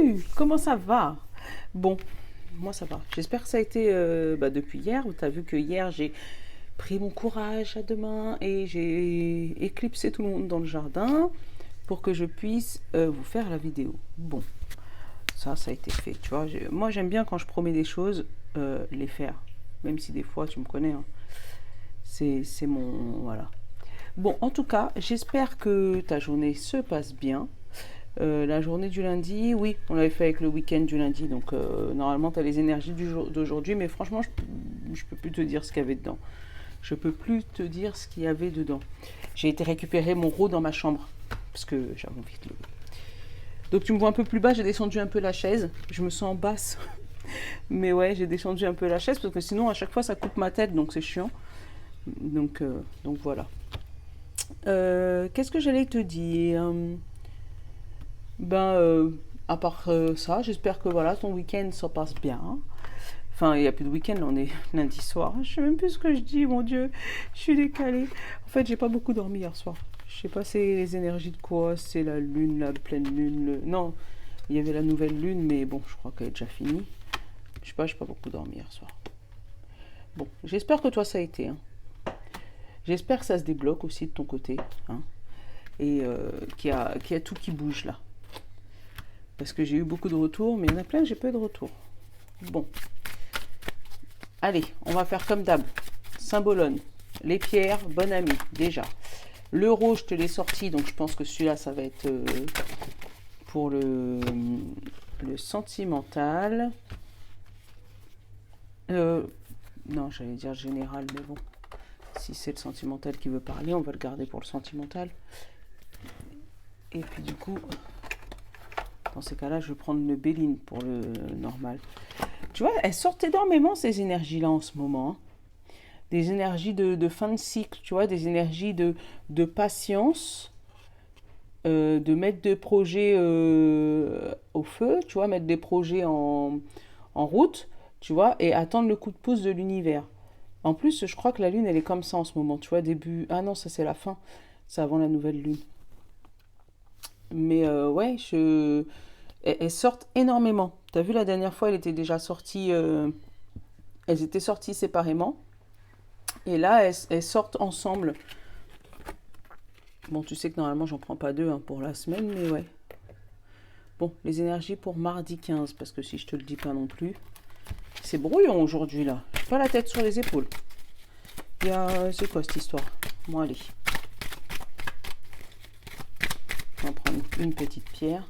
Salut, comment ça va? Bon, moi ça va. J'espère que ça a été depuis hier, où tu as vu que hier j'ai pris mon courage à deux mains et j'ai éclipsé tout le monde dans le jardin pour que je puisse vous faire la vidéo. Bon, ça a été fait, tu vois. Moi j'aime bien quand je promets des choses, les faire. Même si des fois, tu me connais, hein. C'est mon... Voilà. Bon, en tout cas, j'espère que ta journée se passe bien. La journée du lundi, oui, on l'avait fait avec le week-end du lundi, donc normalement tu as les énergies d'aujourd'hui, mais franchement, je peux plus te dire ce qu'il y avait dedans. Je peux plus te dire ce qu'il y avait dedans. J'ai été récupérer mon RAW dans ma chambre, parce que j'avais envie de le... Donc tu me vois un peu plus bas, j'ai descendu un peu la chaise, je me sens basse, mais ouais, j'ai descendu un peu la chaise, parce que sinon à chaque fois ça coupe ma tête, donc c'est chiant. Donc voilà. Qu'est-ce que j'allais te dire? Ben, à part ça, j'espère que voilà, ton week-end se passe bien. Enfin, il n'y a plus de week-end, là, on est lundi soir. Je sais même plus ce que je dis, mon Dieu. Je suis décalée. En fait, j'ai pas beaucoup dormi hier soir. Je sais pas, c'est les énergies de quoi? C'est la lune, la pleine lune. Non, il y avait la nouvelle lune, mais bon, je crois qu'elle est déjà finie. Je sais pas, j'ai pas beaucoup dormi hier soir. Bon, j'espère que toi, ça a été. Hein. J'espère que ça se débloque aussi de ton côté. Hein, et qu'il y a tout qui bouge là. Parce que j'ai eu beaucoup de retours, mais il y en a plein que j'ai pas eu de retours. Bon. Allez, on va faire comme d'hab. Symbolone. Les pierres, bonne amie, déjà. L'euro, je te l'ai sorti, donc je pense que celui-là, ça va être pour le sentimental. Non, j'allais dire général, mais bon. Si c'est le sentimental qui veut parler, on va le garder pour le sentimental. Et puis du coup... Dans ces cas-là, je vais prendre le Béline pour le normal. Tu vois, elles sortent énormément ces énergies-là en ce moment. Hein. Des énergies de fin de cycle, tu vois, des énergies de patience, de mettre des projets au feu, tu vois, mettre des projets en route, tu vois, et attendre le coup de pouce de l'univers. En plus, je crois que la Lune, elle est comme ça en ce moment, tu vois, début... Ah non, ça c'est la fin, c'est avant la nouvelle Lune. Mais ouais, elles sortent énormément. T'as vu la dernière fois, elle était déjà sortie. Elles étaient sorties séparément. Et là, elles sortent ensemble. Bon, tu sais que normalement, j'en prends pas deux hein, pour la semaine, mais ouais. Bon, les énergies pour mardi 15, parce que si je te le dis pas non plus, c'est brouillon aujourd'hui là. J'ai pas la tête sur les épaules. C'est quoi cette histoire? Bon, allez. On va prendre une petite pierre.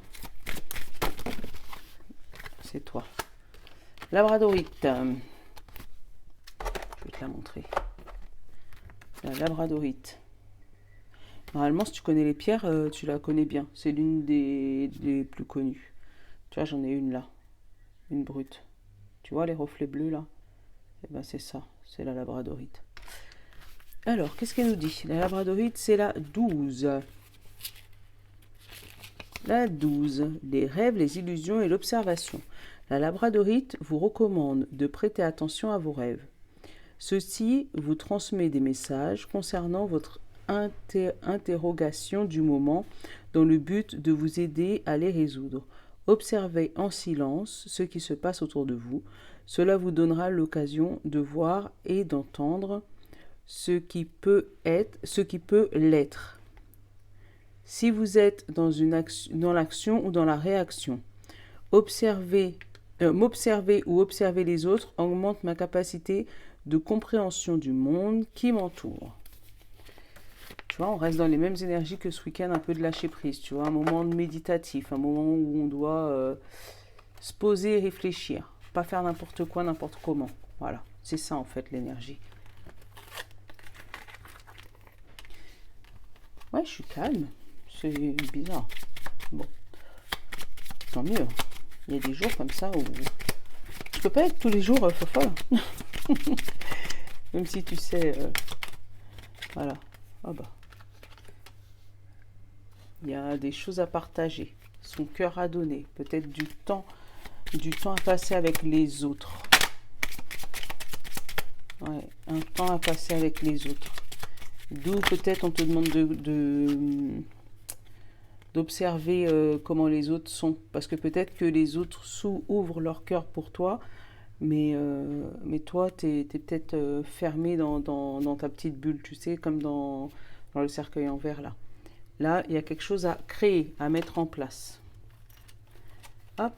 C'est toi. Labradorite. Je vais te la montrer. La labradorite. Normalement, si tu connais les pierres, tu la connais bien. C'est l'une des plus connues. Tu vois, j'en ai une là. Une brute. Tu vois les reflets bleus là? Eh ben c'est ça. C'est la labradorite. Alors, qu'est-ce qu'elle nous dit? La labradorite, c'est la 12. La 12. Les rêves, les illusions et l'observation. La labradorite vous recommande de prêter attention à vos rêves. Ceci vous transmet des messages concernant votre interrogation du moment dans le but de vous aider à les résoudre. Observez en silence ce qui se passe autour de vous. Cela vous donnera l'occasion de voir et d'entendre ce qui peut l'être. Si vous êtes dans l'action ou dans la réaction, m'observer ou observer les autres augmente ma capacité de compréhension du monde qui m'entoure. Tu vois, on reste dans les mêmes énergies que ce week-end, un peu de lâcher prise, tu vois, un moment méditatif, un moment où on doit se poser et réfléchir, pas faire n'importe quoi, n'importe comment. Voilà, c'est ça en fait l'énergie. Ouais, je suis calme, c'est bizarre. Bon, tant mieux. Il y a des jours comme ça où je peux pas être tous les jours folle. Même si tu sais, voilà. Ah bah. Il y a des choses à partager, son cœur à donner, peut-être du temps à passer avec les autres. Ouais, un temps à passer avec les autres. D'où peut-être on te demande d'observer comment les autres sont. Parce que peut-être que les autres ouvrent leur cœur pour toi, mais toi, tu es peut-être fermé dans ta petite bulle, tu sais, comme dans le cercueil en verre là. Là, il y a quelque chose à créer, à mettre en place. Hop.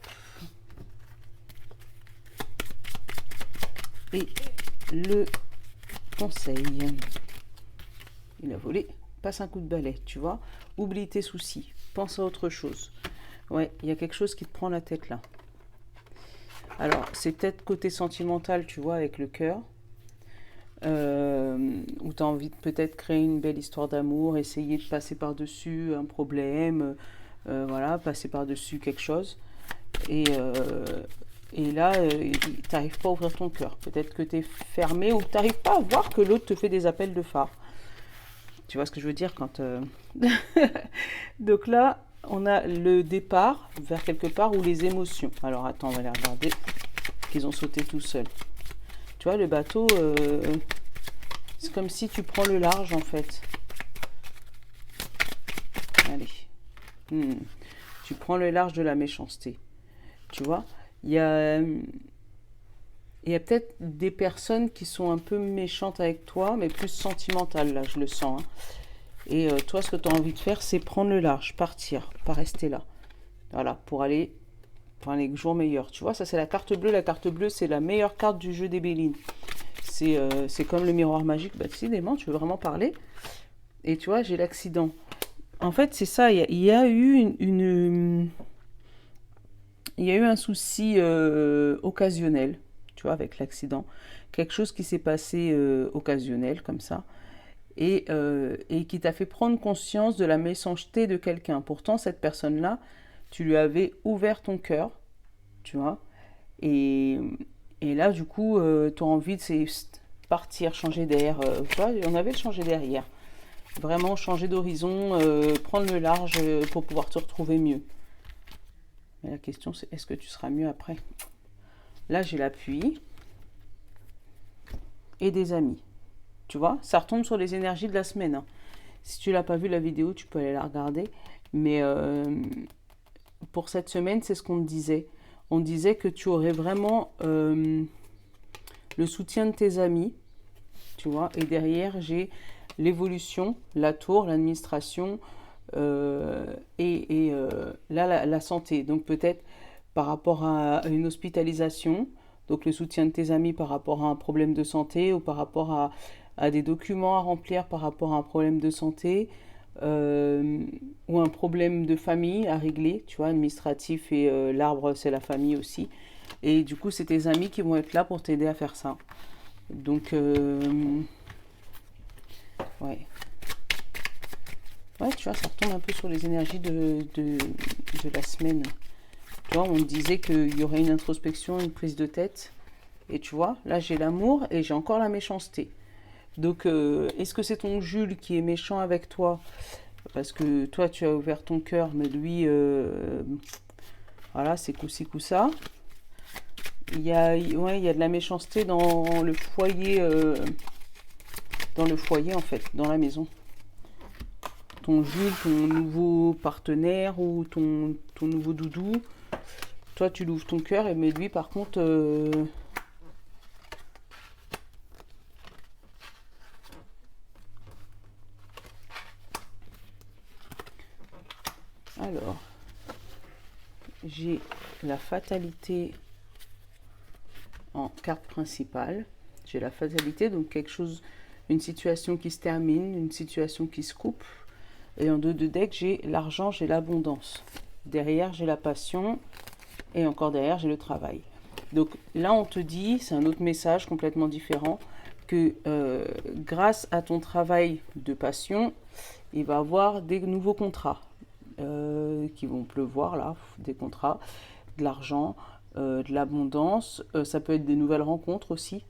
Et le conseil. Il a volé. Passe un coup de balai, tu vois. Oublie tes soucis. Pense à autre chose. Ouais, il y a quelque chose qui te prend la tête là. Alors, c'est peut-être côté sentimental, tu vois, avec le cœur. Où tu as envie de peut-être créer une belle histoire d'amour, essayer de passer par-dessus un problème, voilà, passer par-dessus quelque chose. Et là, tu n'arrives pas à ouvrir ton cœur. Peut-être que tu es fermé ou que tu n'arrives pas à voir que l'autre te fait des appels de phare. Tu vois ce que je veux dire quand... Donc là, on a le départ vers quelque part ou les émotions. Alors attends, on va les regarder. Qu'ils ont sauté tout seuls. Tu vois, le bateau, c'est comme si tu prends le large en fait. Allez. Tu prends le large de la méchanceté. Tu vois, il y a peut-être des personnes qui sont un peu méchantes avec toi, mais plus sentimentales, là, je le sens. Hein. Et toi, ce que tu as envie de faire, c'est prendre le large, partir, pas rester là. Voilà, pour aller pour les jours meilleurs. Tu vois, ça, c'est la carte bleue. La carte bleue, c'est la meilleure carte du jeu des Bélines. C'est comme le miroir magique. Bah, décidément, tu veux vraiment parler. Et tu vois, j'ai l'accident. En fait, c'est ça. Il y a eu il y a eu un souci occasionnel, tu vois, avec l'accident. Quelque chose qui s'est passé occasionnel, comme ça. Et qui t'a fait prendre conscience de la méchanceté de quelqu'un. Pourtant, cette personne-là, tu lui avais ouvert ton cœur, tu vois. Et là, du coup, tu as envie de partir, changer d'air. Tu vois, on avait le changer d'air hier. Vraiment changer d'horizon, prendre le large pour pouvoir te retrouver mieux. Mais la question, c'est est-ce que tu seras mieux après? Là, j'ai l'appui et des amis. Tu vois, ça retombe sur les énergies de la semaine. Hein. Si tu l'as pas vu la vidéo, tu peux aller la regarder. Mais pour cette semaine, c'est ce qu'on te disait. On disait que tu aurais vraiment le soutien de tes amis, tu vois. Et derrière, j'ai l'évolution, la tour, l'administration et là, la santé. Donc peut-être par rapport à une hospitalisation, donc le soutien de tes amis par rapport à un problème de santé ou par rapport à des documents à remplir par rapport à un problème de santé ou un problème de famille à régler, tu vois, administratif et l'arbre c'est la famille aussi. Et du coup, c'est tes amis qui vont être là pour t'aider à faire ça. Donc, ouais. Ouais, tu vois, ça retombe un peu sur les énergies de la semaine. Tu vois, on disait qu'il y aurait une introspection, une prise de tête. Et tu vois, là, j'ai l'amour et j'ai encore la méchanceté. Donc, est-ce que c'est ton Jules qui est méchant avec toi? Parce que toi, tu as ouvert ton cœur, mais lui, voilà, c'est coup-ci, coup-ça. Il y a de la méchanceté dans le foyer, en fait, dans la maison. Ton Jules, ton nouveau partenaire ou ton nouveau doudou, toi, tu l'ouvres ton cœur, mais lui, par contre... Alors, j'ai la fatalité en carte principale. J'ai la fatalité, donc quelque chose, une situation qui se termine, une situation qui se coupe. Et en dos de deck, j'ai l'argent, j'ai l'abondance. Derrière, j'ai la passion. Et encore derrière, j'ai le travail. Donc là, on te dit, c'est un autre message complètement différent, que grâce à ton travail de passion, il va y avoir des nouveaux contrats qui vont pleuvoir là, des contrats, de l'argent, de l'abondance. Ça peut être des nouvelles rencontres aussi,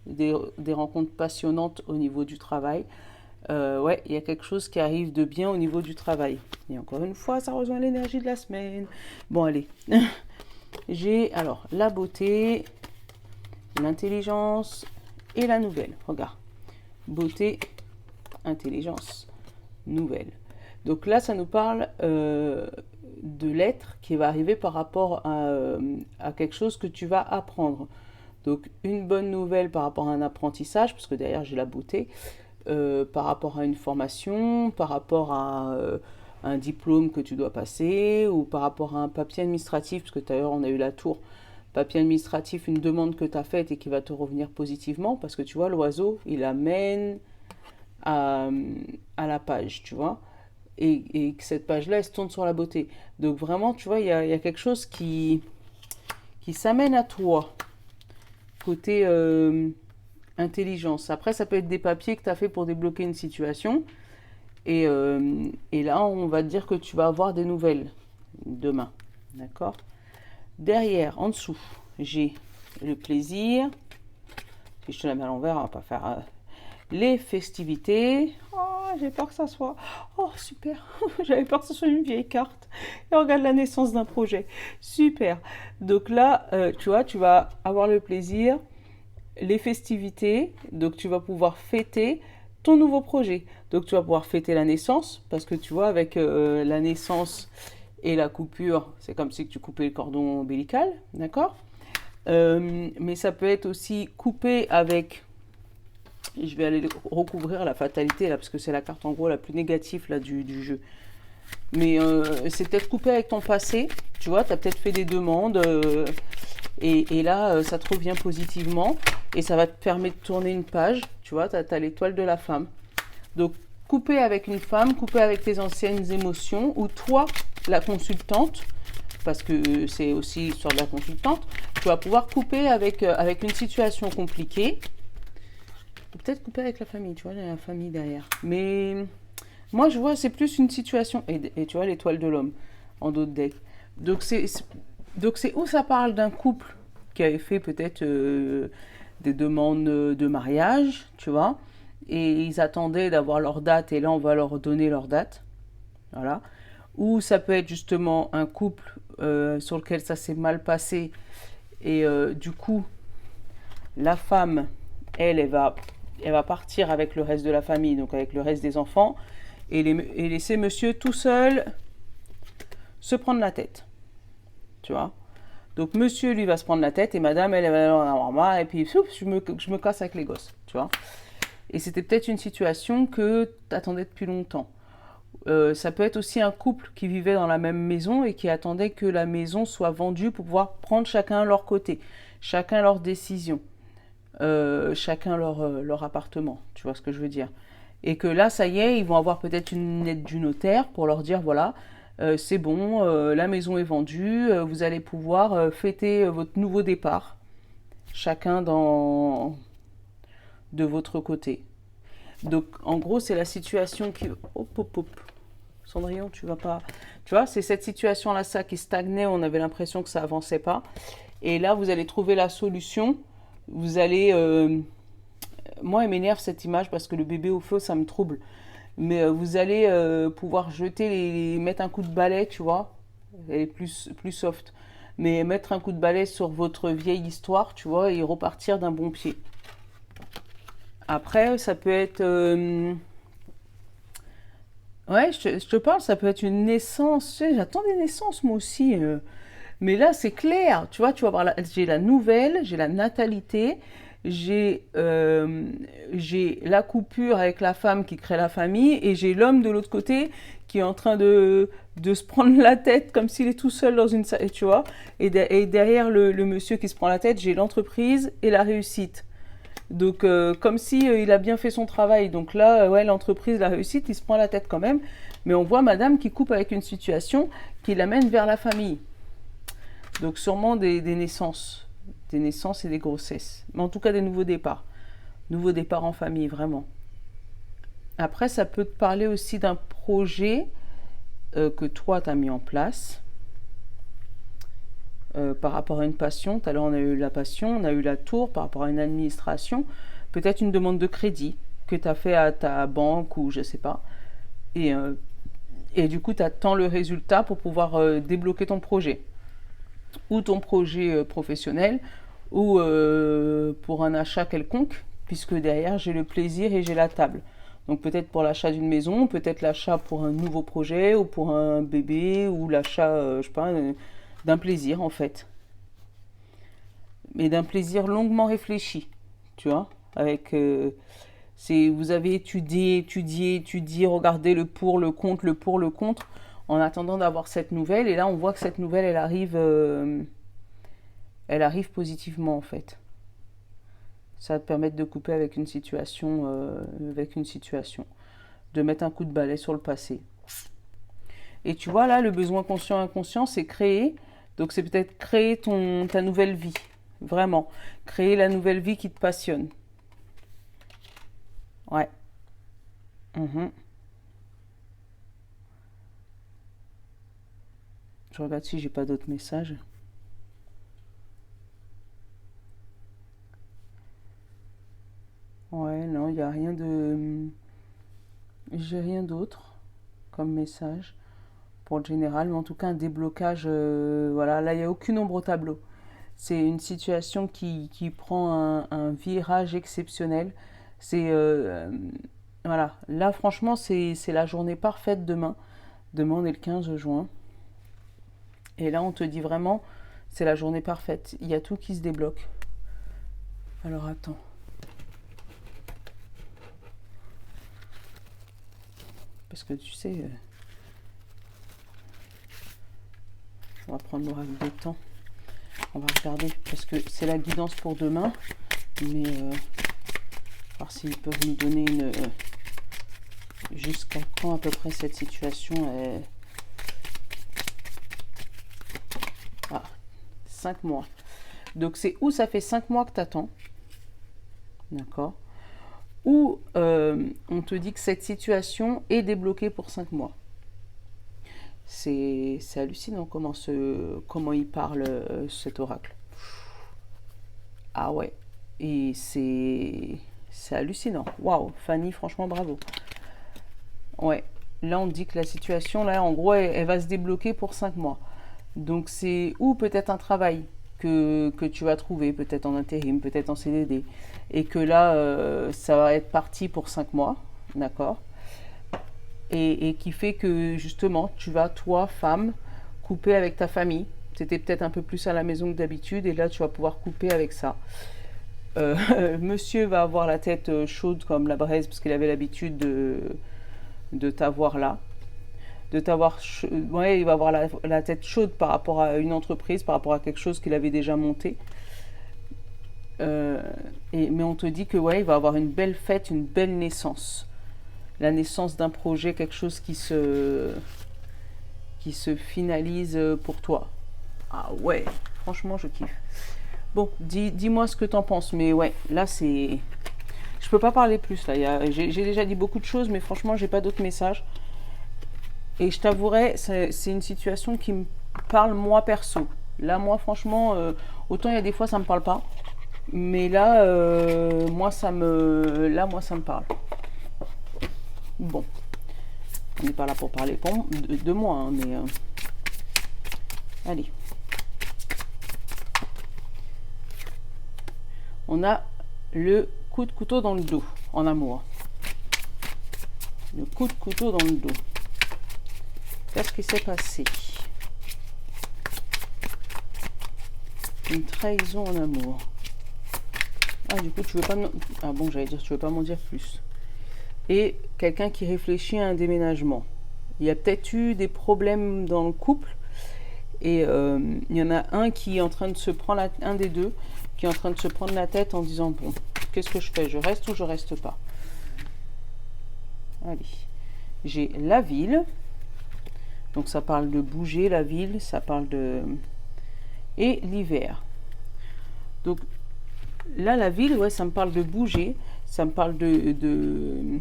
des rencontres passionnantes au niveau du travail. Ouais, il y a quelque chose qui arrive de bien au niveau du travail. Et encore une fois, ça rejoint l'énergie de la semaine. Bon, allez. J'ai alors la beauté, l'intelligence et la nouvelle. Regarde. Beauté, intelligence, nouvelle. Donc là, ça nous parle de l'être qui va arriver par rapport à quelque chose que tu vas apprendre. Donc une bonne nouvelle par rapport à un apprentissage, parce que derrière j'ai la beauté, par rapport à une formation, par rapport à un diplôme que tu dois passer, ou par rapport à un papier administratif, parce que d'ailleurs on a eu la tour, papier administratif, une demande que tu as faite et qui va te revenir positivement, parce que tu vois, l'oiseau, il amène à, à la page, tu vois, et que cette page-là, elle se tourne sur la beauté. Donc vraiment, tu vois, il y a quelque chose qui s'amène à toi, côté intelligence. Après, ça peut être des papiers que tu as fait pour débloquer une situation, et là, on va te dire que tu vas avoir des nouvelles demain, d'accord? Derrière, en dessous, j'ai le plaisir. Si je te la mets à l'envers, on va pas faire les festivités. Oh, j'ai peur que ça soit. Oh, super. J'avais peur que ce soit une vieille carte. Et regarde la naissance d'un projet. Super. Donc là, tu vois, tu vas avoir le plaisir, les festivités. Donc tu vas pouvoir fêter ton nouveau projet. Donc tu vas pouvoir fêter la naissance, parce que tu vois, avec la naissance et la coupure, c'est comme si tu coupais le cordon ombilical, d'accord? Mais ça peut être aussi coupé avec, je vais aller recouvrir la fatalité là, parce que c'est la carte en gros la plus négative là du jeu. Mais c'est peut-être coupé avec ton passé, tu vois, tu as peut-être fait des demandes, et là ça te revient positivement, et ça va te permettre de tourner une page, tu vois, tu as l'étoile de la femme. Donc couper avec une femme, couper avec tes anciennes émotions, ou toi, la consultante, parce que c'est aussi l'histoire de la consultante, tu vas pouvoir couper avec une situation compliquée, ou peut-être couper avec la famille, tu vois, il y a la famille derrière. Mais moi, je vois, c'est plus une situation, et tu vois, l'étoile de l'homme, en dos de deck. Donc c'est où ça parle d'un couple qui avait fait peut-être des demandes de mariage, tu vois, et ils attendaient d'avoir leur date, et là, on va leur donner leur date. Voilà. Ou ça peut être justement un couple sur lequel ça s'est mal passé, et du coup, la femme, elle va partir avec le reste de la famille, donc avec le reste des enfants, et laisser monsieur tout seul se prendre la tête. Tu vois? Donc monsieur, lui, va se prendre la tête, et madame, elle va en avoir marre, et puis je me casse avec les gosses. Tu vois? Et c'était peut-être une situation que tu attendais depuis longtemps. Ça peut être aussi un couple qui vivait dans la même maison et qui attendait que la maison soit vendue pour pouvoir prendre chacun leur côté, chacun leur décision, chacun leur appartement, tu vois ce que je veux dire. Et que là, ça y est, ils vont avoir peut-être une lettre du notaire pour leur dire, voilà, c'est bon, la maison est vendue, vous allez pouvoir fêter votre nouveau départ, chacun de votre côté. Donc, en gros, c'est la situation qui... Hop, hop, hop. Cendrillon, tu vas pas... Tu vois, c'est cette situation-là, ça, qui stagnait, on avait l'impression que ça avançait pas. Et là, vous allez trouver la solution. Vous allez... Moi, elle m'énerve cette image parce que le bébé au feu, ça me trouble. Mais vous allez pouvoir jeter, mettre un coup de balai, tu vois. Elle est plus soft. Mais mettre un coup de balai sur votre vieille histoire, tu vois, et repartir d'un bon pied. Après, ça peut être... Ouais, je te parle, ça peut être une naissance. Tu sais, j'attends des naissances, moi aussi. Mais là, c'est clair. Tu vas voir, j'ai la nouvelle, j'ai la natalité, j'ai la coupure avec la femme qui crée la famille, et j'ai l'homme de l'autre côté qui est en train de se prendre la tête comme s'il est tout seul dans une salle, tu vois. Et derrière le monsieur qui se prend la tête, j'ai l'entreprise et la réussite. Donc, comme si il a bien fait son travail. Donc là, ouais, l'entreprise, la réussite, il se prend la tête quand même. Mais on voit madame qui coupe avec une situation qui l'amène vers la famille. Donc sûrement des naissances. Des naissances et des grossesses. Mais en tout cas, des nouveaux départs. Nouveaux départs en famille, vraiment. Après, ça peut te parler aussi d'un projet que toi, tu as mis en place. Par rapport à une passion, tout à l'heure on a eu la passion, on a eu la tour par rapport à une administration, peut-être une demande de crédit que tu as fait à ta banque ou je sais pas, et du coup tu attends le résultat pour pouvoir débloquer ton projet, ou ton projet professionnel, ou pour un achat quelconque, puisque derrière j'ai le plaisir et j'ai la table. Donc peut-être pour l'achat d'une maison, peut-être l'achat pour un nouveau projet ou pour un bébé ou l'achat, je sais pas, d'un plaisir en fait. Mais d'un plaisir longuement réfléchi, tu vois, avec vous avez étudié, regardé le pour, le contre, le pour, le contre, en attendant d'avoir cette nouvelle. Et là, on voit que cette nouvelle, elle arrive positivement en fait. Ça va te permettre de couper avec une situation, de mettre un coup de balai sur le passé. Et tu vois là, le besoin conscient inconscient, c'est créer. Donc c'est peut-être créer ta nouvelle vie, vraiment, créer la nouvelle vie qui te passionne. Ouais. Mhm. Je regarde si j'ai pas d'autres messages. Ouais, non, il n'y a rien de. J'ai rien d'autre comme message pour le général, mais en tout cas, un déblocage. Voilà, là, il n'y a aucune ombre au tableau. C'est une situation qui prend un virage exceptionnel. C'est. Voilà, là, franchement, c'est la journée parfaite demain. Demain, on est le 15 juin. Et là, on te dit vraiment, c'est la journée parfaite. Il y a tout qui se débloque. Alors, attends. Parce que tu sais, on va prendre le règle de temps. On va regarder parce que c'est la guidance pour demain. Mais voir s'ils peuvent nous donner jusqu'à quand à peu près cette situation est. Ah, 5 mois. Donc c'est où ça fait 5 mois que tu attends. D'accord. Ou on te dit que cette situation est débloquée pour 5 mois. C'est hallucinant comment il parle cet oracle. Ah ouais. Et c'est hallucinant. Waouh, Fanny, franchement, bravo. Ouais. Là, on dit que la situation, là, en gros, elle va se débloquer pour 5 mois. Donc, c'est ou peut-être un travail que tu vas trouver, peut-être en intérim, peut-être en CDD. Et que là, ça va être parti pour 5 mois. D'accord. Et qui fait que, justement, tu vas, toi, femme, couper avec ta famille. C'était peut-être un peu plus à la maison que d'habitude. Et là, tu vas pouvoir couper avec ça. Monsieur va avoir la tête chaude comme la braise parce qu'il avait l'habitude de t'avoir là. Ouais, il va avoir la tête chaude par rapport à une entreprise, par rapport à quelque chose qu'il avait déjà monté. Mais on te dit que ouais, il va avoir une belle fête, une belle naissance. La naissance d'un projet, quelque chose qui se finalise pour toi. Ah ouais, franchement, je kiffe. Bon, dis-moi ce que t'en penses, mais ouais, là c'est. Je peux pas parler plus là. J'ai déjà dit beaucoup de choses, mais franchement, j'ai pas d'autres messages. Et je t'avouerai, c'est une situation qui me parle moi perso. Là, moi, franchement, autant il y a des fois ça me parle pas, mais là, moi, ça me parle. Bon, on n'est pas là pour parler de moi, hein, mais allez. On a le coup de couteau dans le dos en amour. Le coup de couteau dans le dos. Qu'est-ce qui s'est passé? Une trahison en amour. Ah, du coup, tu veux pas me... Ah bon, j'allais dire, tu veux pas m'en dire plus. Et quelqu'un qui réfléchit à un déménagement. Il y a peut-être eu des problèmes dans le couple. Et il y en a un qui est en train de se prendre un des deux qui est en train de se prendre la tête en disant bon, qu'est-ce que je fais? Je reste ou je reste pas? Allez. J'ai la ville. Donc ça parle de bouger, la ville, ça parle de... Et l'hiver. Donc là, la ville, ouais, ça me parle de bouger, ça me parle de...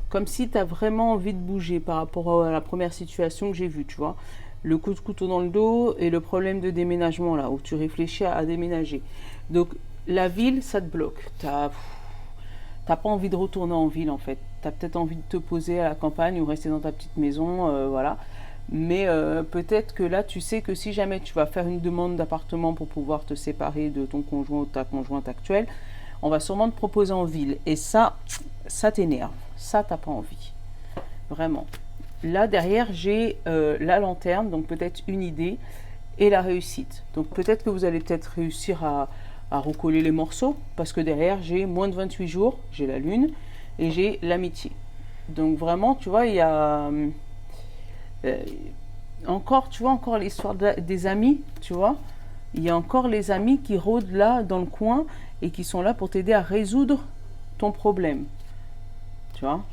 Comme si tu as vraiment envie de bouger par rapport à la première situation que j'ai vue, tu vois. Le coup de couteau dans le dos et le problème de déménagement, là, où tu réfléchis à déménager. Donc la ville, ça te bloque. T'as pas envie de retourner en ville, en fait. Tu as peut-être envie de te poser à la campagne ou rester dans ta petite maison, voilà. Mais peut-être que là, tu sais que si jamais tu vas faire une demande d'appartement pour pouvoir te séparer de ton conjoint ou ta conjointe actuelle, on va sûrement te proposer en ville. Et ça t'énerve. Ça, t'as pas envie. Vraiment. Là, derrière, j'ai la lanterne, donc peut-être une idée, et la réussite. Donc peut-être que vous allez peut-être réussir à recoller les morceaux, parce que derrière, j'ai moins de 28 jours, j'ai la lune, et j'ai l'amitié. Donc vraiment, tu vois, il y a encore, tu vois, encore l'histoire des amis, tu vois. Il y a encore les amis qui rôdent là, dans le coin, et qui sont là pour t'aider à résoudre ton problème. Tu vois.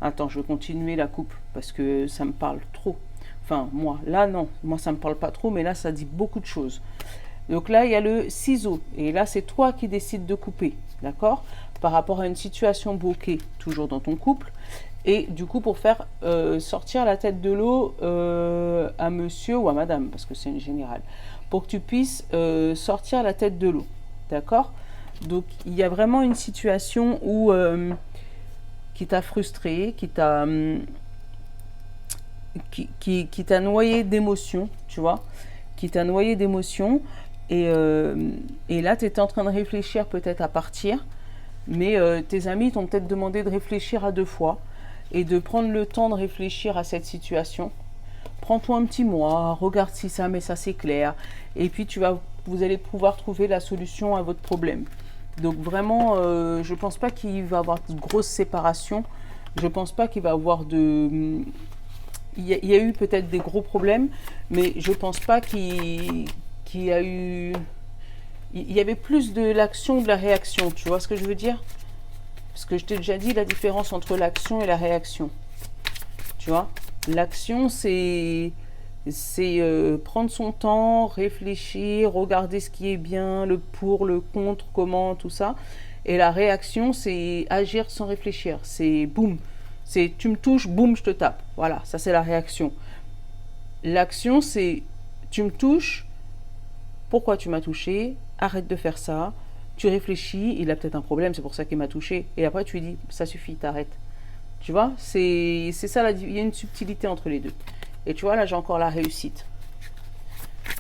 Attends, je vais continuer la coupe, parce que ça me parle trop. Enfin, moi, là, non. Moi, ça me parle pas trop, mais là, ça dit beaucoup de choses. Donc là, il y a le ciseau. Et là, c'est toi qui décides de couper. D'accord? Par rapport à une situation bloquée, toujours dans ton couple. Et du coup, pour faire sortir la tête de l'eau à monsieur ou à madame, parce que c'est une générale, pour que tu puisses sortir la tête de l'eau. D'accord? Donc, il y a vraiment une situation où qui t'a frustré, qui t'a noyé d'émotions, tu vois, qui t'a noyé d'émotions. Et là, tu étais en train de réfléchir peut-être à partir, mais tes amis t'ont peut-être demandé de réfléchir à deux fois et de prendre le temps de réfléchir à cette situation. Prends-toi un petit mois, regarde si ça, mais ça c'est clair, et puis vous allez pouvoir trouver la solution à votre problème. Donc vraiment, je pense pas qu'il va y avoir de grosses séparations. Je pense pas qu'il va y avoir de... Il y a eu peut-être des gros problèmes, mais je pense pas qu'il y a eu... Il y avait plus de l'action, de la réaction, tu vois ce que je veux dire? Parce que je t'ai déjà dit la différence entre l'action et la réaction. Tu vois? L'action, c'est prendre son temps, réfléchir, regarder ce qui est bien, le pour, le contre, comment, tout ça. Et la réaction, c'est agir sans réfléchir. C'est boum. C'est tu me touches, boum, je te tape. Voilà, ça c'est la réaction. L'action, c'est tu me touches, pourquoi tu m'as touché, arrête de faire ça. Tu réfléchis, il a peut-être un problème, c'est pour ça qu'il m'a touché. Et après, tu lui dis, ça suffit, t'arrêtes. Tu vois, c'est ça, il y a une subtilité entre les deux. Et tu vois, là, j'ai encore la réussite.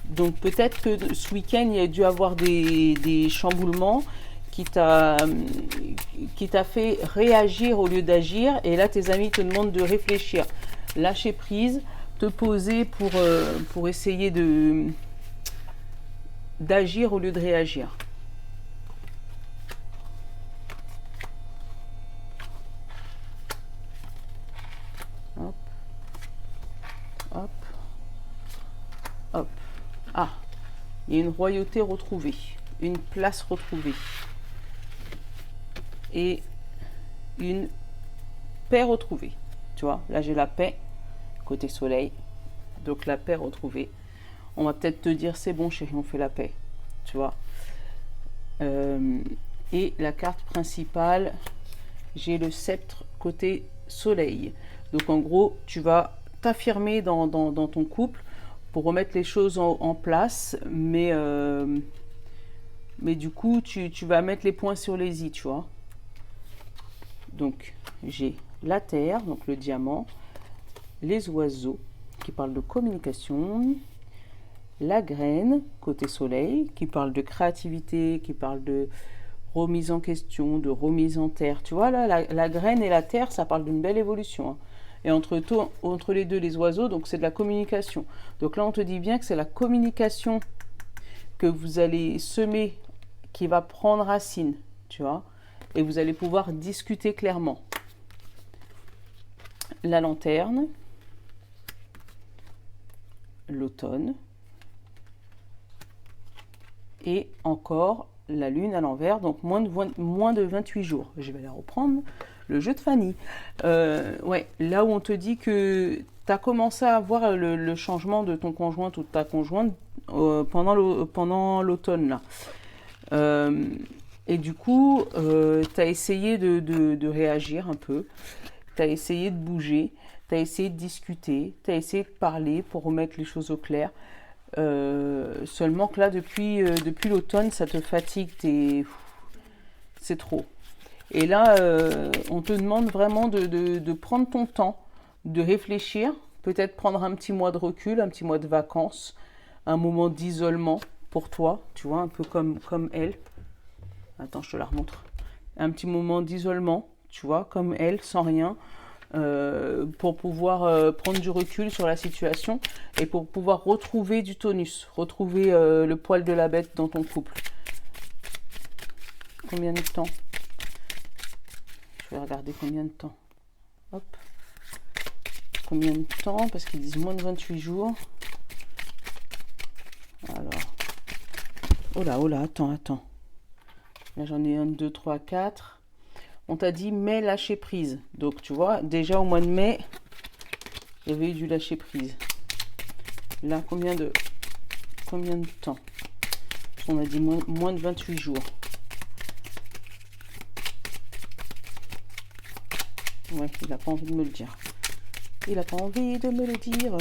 Donc, peut-être que ce week-end, il y a dû avoir des chamboulements qui t'a fait réagir au lieu d'agir. Et là, tes amis te demandent de réfléchir. Lâcher prise, te poser pour essayer d'agir au lieu de réagir. Hop, hop, hop. Ah, il y a une royauté retrouvée, une place retrouvée et une paix retrouvée. Tu vois, là j'ai la paix côté soleil, donc la paix retrouvée. On va peut-être te dire c'est bon chérie, on fait la paix, tu vois. Et la carte principale, j'ai le sceptre côté soleil. Donc en gros, tu vas t'affirmer dans ton couple pour remettre les choses en place, mais du coup, tu vas mettre les points sur les i, tu vois. Donc, j'ai la terre, donc le diamant, les oiseaux, qui parlent de communication, la graine, côté soleil, qui parle de créativité, qui parle de remise en question, de remise en terre. Tu vois, là, la graine et la terre, ça parle d'une belle évolution. Hein. Et entre les deux, les oiseaux, donc c'est de la communication. Donc là, on te dit bien que c'est la communication que vous allez semer qui va prendre racine, tu vois. Et vous allez pouvoir discuter clairement. La lanterne, l'automne, et encore la lune à l'envers, donc moins de 28 jours. Je vais la reprendre, le jeu de Fanny. Ouais, là où on te dit que tu as commencé à voir le changement de ton conjoint ou de ta conjointe pendant l'automne, là. Et du coup, tu as essayé de réagir un peu, tu as essayé de bouger, tu as essayé de discuter, tu as essayé de parler pour remettre les choses au clair. Seulement que là, depuis l'automne, ça te fatigue, c'est trop. Et là, on te demande vraiment de prendre ton temps, de réfléchir, peut-être prendre un petit mois de recul, un petit mois de vacances, un moment d'isolement pour toi, tu vois, un peu comme elle. Attends, je te la remontre. Un petit moment d'isolement, tu vois, comme elle, sans rien, pour pouvoir prendre du recul sur la situation et pour pouvoir retrouver du tonus, retrouver le poil de la bête dans ton couple. Combien de temps? Je vais regarder combien de temps. Hop. Combien de temps? Parce qu'ils disent moins de 28 jours. Alors. Oh là, attends. Là, j'en ai 1, 2, 3, 4. On t'a dit mai, lâcher prise. Donc, tu vois, déjà au mois de mai, il y avait eu du lâcher prise. Là, combien de temps? On a dit moins de 28 jours. Ouais, il n'a pas envie de me le dire. Il n'a pas envie de me le dire.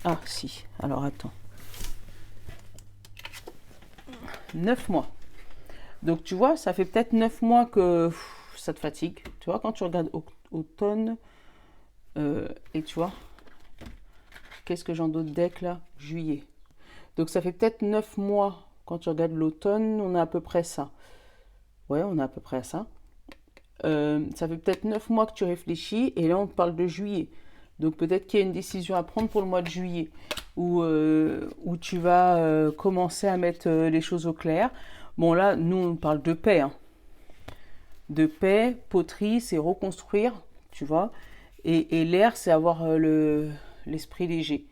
Ah, si. Alors, attends. 9 mois. Donc, tu vois, ça fait peut-être 9 mois que ça te fatigue. Tu vois, quand tu regardes automne, et tu vois, qu'est-ce que j'en d'autre deck là? Juillet. Donc, ça fait peut-être 9 mois. Quand tu regardes l'automne, on a à peu près ça. Ouais, on a à peu près ça. Ça fait peut-être 9 mois que tu réfléchis et là on parle de juillet. Donc peut-être qu'il y a une décision à prendre pour le mois de juillet où tu vas commencer à mettre les choses au clair. Bon là, nous on parle de paix. Hein. De paix, poterie, c'est reconstruire, tu vois. Et l'air, c'est avoir l'esprit léger,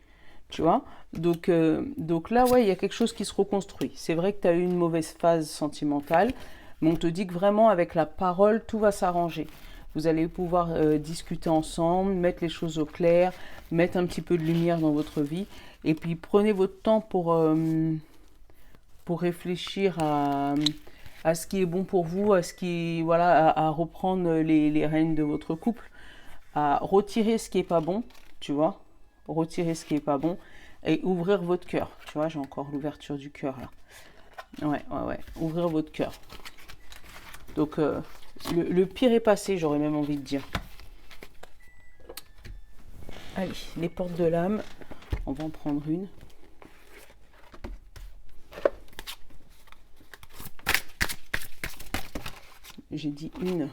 tu vois. Donc là, ouais, il y a quelque chose qui se reconstruit. C'est vrai que tu as eu une mauvaise phase sentimentale. Mais on te dit que vraiment, avec la parole, tout va s'arranger. Vous allez pouvoir discuter ensemble, mettre les choses au clair, mettre un petit peu de lumière dans votre vie. Et puis, prenez votre temps pour réfléchir à ce qui est bon pour vous, à ce qui, voilà, à reprendre les rênes de votre couple, à retirer ce qui est pas bon, tu vois, retirer ce qui est pas bon et ouvrir votre cœur. Tu vois, j'ai encore l'ouverture du cœur là. Ouais, ouvrir votre cœur. Donc, le pire est passé, j'aurais même envie de dire. Allez, les portes de l'âme. On va en prendre une. J'ai dit une.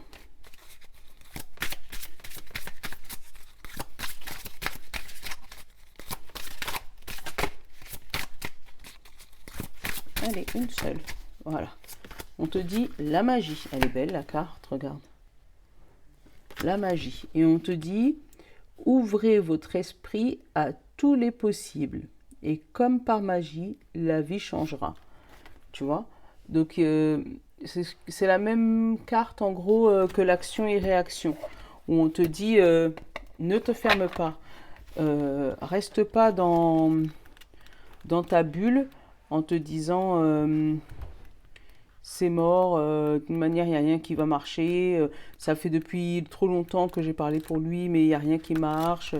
Allez, une seule. Voilà. On te dit la magie. Elle est belle, la carte, regarde. La magie. Et on te dit, ouvrez votre esprit à tous les possibles. Et comme par magie, la vie changera. Tu vois? Donc, c'est la même carte, en gros, que l'action et réaction. Où on te dit, ne te ferme pas. Reste pas dans ta bulle en te disant... c'est mort, de toute manière, il n'y a rien qui va marcher. Ça fait depuis trop longtemps que j'ai parlé pour lui, mais il n'y a rien qui marche.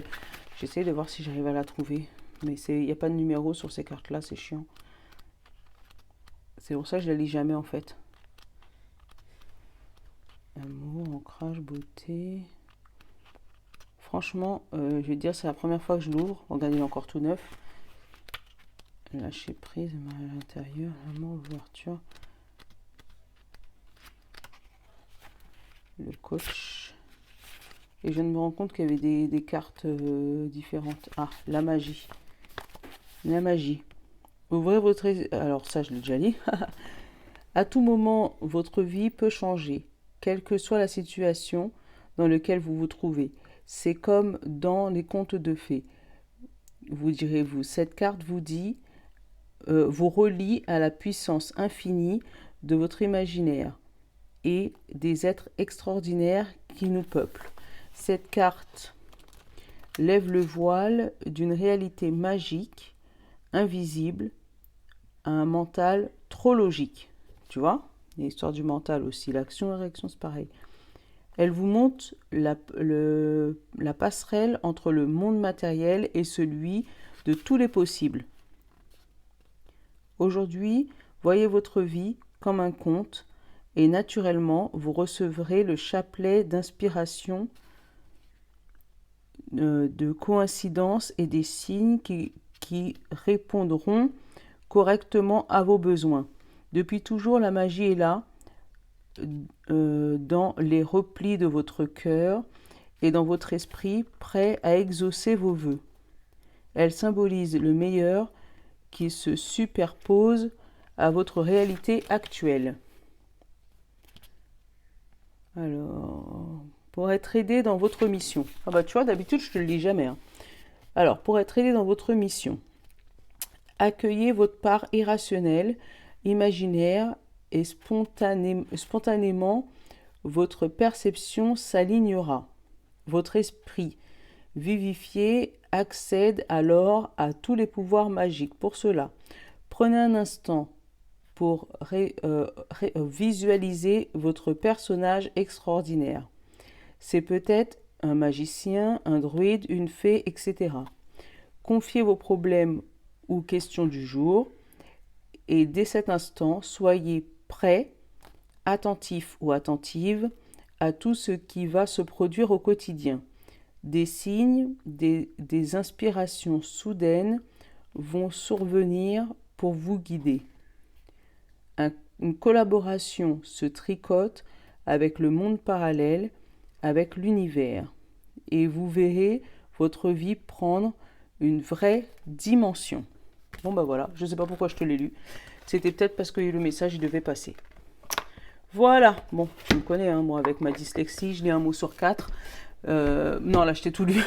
J'essaie de voir si j'arrive à la trouver. Mais il n'y a pas de numéro sur ces cartes-là, c'est chiant. C'est pour ça que je ne la lis jamais, en fait. Amour, ancrage, beauté. Franchement, je vais te dire, c'est la première fois que je l'ouvre. Regardez, il est encore tout neuf. Lâcher prise, à l'intérieur, amour, ouverture. Le coach. Et je viens de me rendre compte qu'il y avait des cartes différentes. Ah, la magie. La magie. Ouvrez votre... Alors ça, je l'ai déjà dit. À tout moment, votre vie peut changer, quelle que soit la situation dans laquelle vous vous trouvez. C'est comme dans les contes de fées. Vous direz-vous, cette carte vous dit, vous relie à la puissance infinie de votre imaginaire et des êtres extraordinaires qui nous peuplent. Cette carte lève le voile d'une réalité magique, invisible, à un mental trop logique. Tu vois, l'histoire du mental aussi, l'action et la réaction, c'est pareil. Elle vous montre la passerelle entre le monde matériel et celui de tous les possibles. Aujourd'hui, voyez votre vie comme un conte et naturellement, vous recevrez le chapelet d'inspiration, de coïncidences et des signes qui répondront correctement à vos besoins. Depuis toujours, la magie est là, dans les replis de votre cœur et dans votre esprit, prêt à exaucer vos vœux. Elle symbolise le meilleur qui se superpose à votre réalité actuelle. Alors, pour être aidé dans votre mission. Ah bah tu vois, d'habitude je te le lis jamais. Hein. Alors, pour être aidé dans votre mission, accueillez votre part irrationnelle, imaginaire et spontanément, votre perception s'alignera. Votre esprit vivifié accède alors à tous les pouvoirs magiques. Pour cela, prenez un instant pour visualiser votre personnage extraordinaire. C'est peut-être un magicien, un druide, une fée, etc. Confiez vos problèmes ou questions du jour et dès cet instant, soyez prêt, attentif ou attentive à tout ce qui va se produire au quotidien. Des signes, des inspirations soudaines vont survenir pour vous guider. Une collaboration se tricote avec le monde parallèle, avec l'univers. Et vous verrez votre vie prendre une vraie dimension. Bon bah voilà, je ne sais pas pourquoi je te l'ai lu. C'était peut-être parce que le message il devait passer. Voilà, bon, tu me connais, hein, moi avec ma dyslexie, je lis un mot sur 4. Non, là je t'ai tout lu.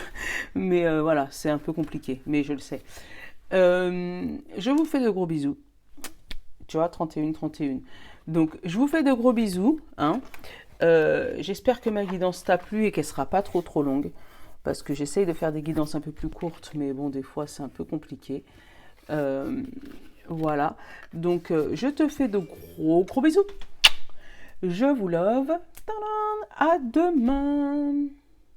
Mais voilà, c'est un peu compliqué, mais je le sais. Je vous fais de gros bisous. Tu vois, 31. Donc, je vous fais de gros bisous. Hein. J'espère que ma guidance t'a plu et qu'elle ne sera pas trop longue. Parce que j'essaye de faire des guidances un peu plus courtes, mais bon, des fois, c'est un peu compliqué. Voilà. Donc, je te fais de gros bisous. Je vous love. À demain.